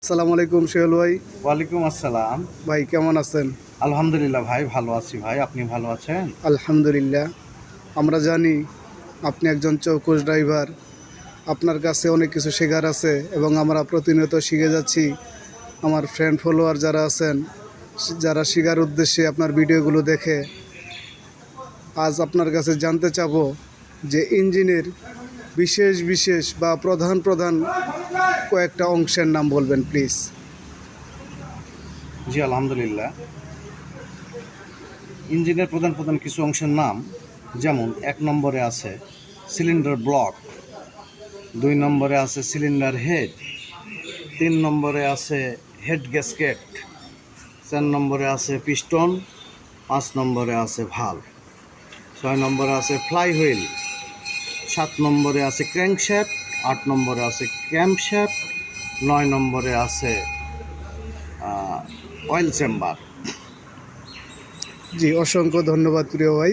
আসসালামু আলাইকুম সোহেল ভাই। ওয়ালাইকুম আসসালাম। ভাই কেমন আছেন? আলহামদুলিল্লাহ ভাই, ভালো আছি ভাই। আপনি ভালো আছেন? আলহামদুলিল্লাহ। আমরা জানি আপনি একজন চৌকুশ ড্রাইভার। আপনার কাছে অনেক কিছু শেখার আছে এবং আমরা প্রতিনিয়ত শিখে যাচ্ছি। আমার ফ্রেন্ড ফলোয়ার যারা আছেন, যারা শেখার উদ্দেশ্যে আপনার ভিডিওগুলো দেখে, আজ আপনার কাছে জানতে চাবো যে ইঞ্জিনের বিশেষ বিশেষ বা প্রধান প্রধান কয়েকটা অংশের নাম বলবেন প্লিজ। জি আলহামদুলিল্লাহ। ইঞ্জিনের প্রধান প্রধান কিছু অংশের নাম, যেমন 1 নম্বরে আছে সিলিন্ডার ব্লক, 2 নম্বরে আছে সিলিন্ডার হেড, 3 নম্বরে আছে হেড গ্যাসকেট, 4 নম্বরে আছে পিস্টন, 5 নম্বরে আছে ভালভ, 6 নম্বরে আছে ফ্লাই হুইল, 7 নম্বরে আছে ক্র্যাঙ্কশ্যাফট, 8 নম্বরে আছে ক্যাম্পশ্যাফট, 9 নম্বরে আছে অয়েল চেম্বার। জি, অসংখ্য ধন্যবাদ প্রিয় ভাই।